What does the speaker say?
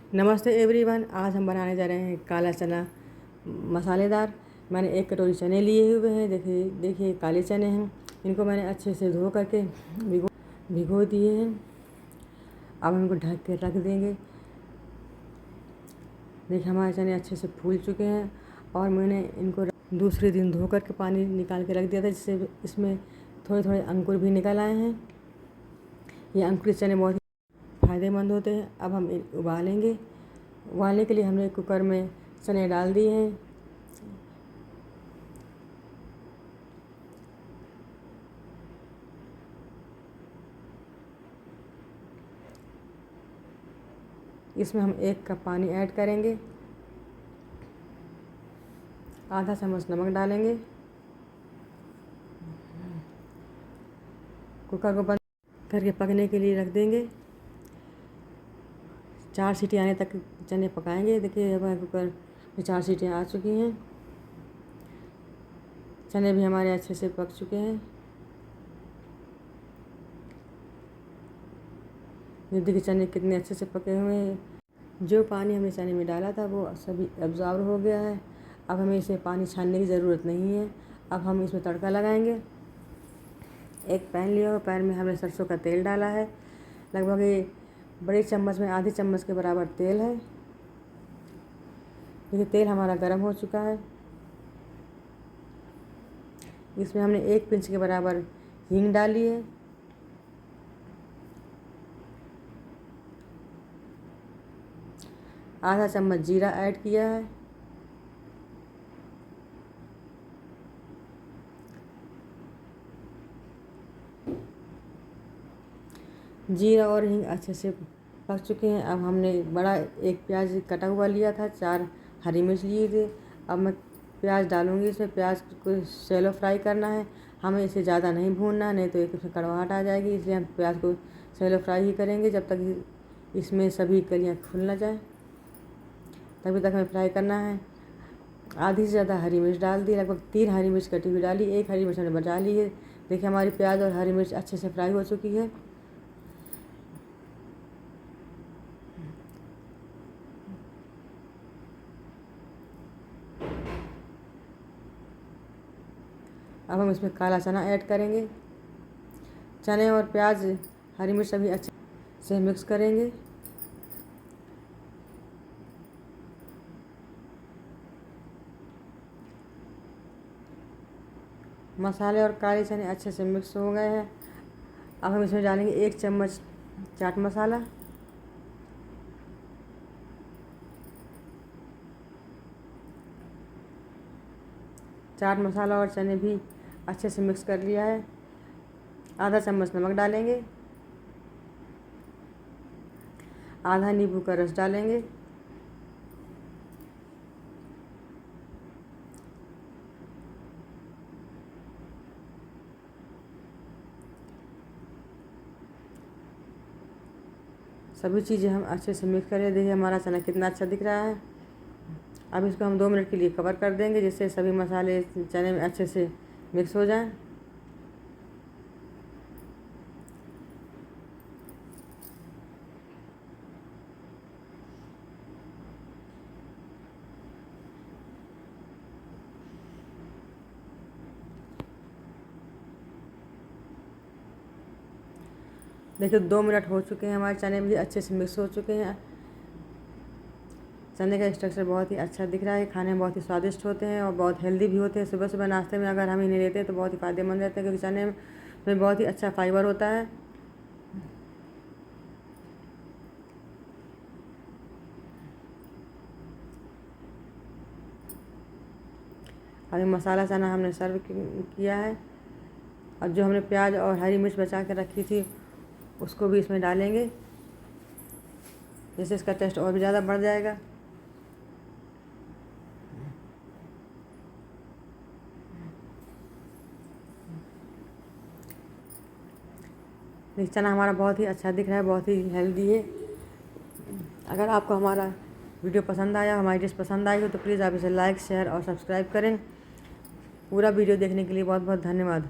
नमस्ते एवरीवन। आज हम बनाने जा रहे हैं काला चना मसालेदार। मैंने 1 कटोरी चने लिए हुए हैं। देखिए काले चने हैं। इनको मैंने अच्छे से धो करके भिगो दिए हैं। अब हम इनको ढक के रख देंगे। देखिए हमारे चने अच्छे से फूल चुके हैं और मैंने इनको दूसरे दिन धो करके पानी निकाल के रख दिया था, जिससे इसमें थोड़े थोड़े अंकुर भी निकल आए हैं। ये अंकुरित चने बहुत ही फ़ायदेमंद होते हैं। अब हम उबालेंगे। उबालने के लिए हमने कुकर में चने डाल दिए हैं। इसमें हम 1 कप पानी ऐड करेंगे। आधा चम्मच नमक डालेंगे। कुकर को बंद करके पकने के लिए रख देंगे। 4 सीटी आने तक चने पकाएंगे। देखिए हमारे कुकर में 4 सीटियाँ आ चुकी हैं। चने भी हमारे अच्छे से पक चुके हैं। ये देखिए चने कितने अच्छे से पके हुए हैं। जो पानी हमने चने में डाला था वो सभी एब्जॉर्ब हो गया है। अब हमें इसे पानी छानने की ज़रूरत नहीं है। अब हम इसमें तड़का लगाएंगे। एक पैन लिया हुआ, पैन में हमने सरसों का तेल डाला है। लगभग ये बड़े चम्मच में आधे चम्मच के बराबर तेल है। देखिए तेल हमारा गर्म हो चुका है। इसमें हमने 1 पिंच के बराबर हींग डाली है। आधा चम्मच जीरा ऐड किया है। जीरा और हींग अच्छे से पक चुके हैं। अब हमने बड़ा 1 प्याज कटा हुआ लिया था, 4 हरी मिर्च लिए थे। अब मैं प्याज डालूँगी इसमें। प्याज को शैलो फ्राई करना है, हमें इसे ज़्यादा नहीं भूनना, नहीं तो इसमें कड़वाहट आ जाएगी। इसलिए हम प्याज को शैलो फ्राई ही करेंगे जब तक इसमें सभी कलियाँ खुल ना जाए, तभी तक हमें फ्राई करना है। आधी से ज़्यादा हरी मिर्च डाल दी, लगभग 3 हरी मिर्च कटी हुई डाली। 1 हरी मिर्च हमने बचा ली है। देखिए हमारी प्याज और हरी मिर्च अच्छे से फ्राई हो चुकी है। अब हम इसमें काला चना ऐड करेंगे। चने और प्याज हरी मिर्च सभी अच्छे से मिक्स करेंगे। मसाले और काले चने अच्छे से मिक्स हो गए हैं। अब हम इसमें डालेंगे 1 चम्मच चाट मसाला। चाट मसाला और चने भी अच्छे से मिक्स कर लिया है। आधा चम्मच नमक डालेंगे। आधा नींबू का रस डालेंगे। सभी चीज़ें हम अच्छे से मिक्स करें। देखिए हमारा चना कितना अच्छा दिख रहा है। अब इसको हम 2 मिनट के लिए कवर कर देंगे, जिससे सभी मसाले चने में अच्छे से मिक्स हो जाएं। देखिए 2 मिनट हो चुके हैं। हमारे चने भी अच्छे से मिक्स हो चुके हैं। चने का स्ट्रक्चर बहुत ही अच्छा दिख रहा है। खाने में बहुत ही स्वादिष्ट होते हैं और बहुत हेल्दी भी होते हैं। सुबह सुबह नाश्ते में अगर हम इन्हें लेते हैं तो बहुत ही फ़ायदेमंद रहते हैं, क्योंकि चने में बहुत ही अच्छा फाइबर होता है। अभी मसाला चना हमने सर्व किया है। और जो हमने प्याज और हरी मिर्च बचा कर रखी थी उसको भी इसमें डालेंगे, जिससे इसका टेस्ट और भी ज़्यादा बढ़ जाएगा। चना हमारा बहुत ही अच्छा दिख रहा है, बहुत ही हेल्दी है। अगर आपको हमारा वीडियो पसंद आया, हमारी डिश पसंद आई हो, तो प्लीज़ आप इसे लाइक, शेयर और सब्सक्राइब करें। पूरा वीडियो देखने के लिए बहुत बहुत धन्यवाद।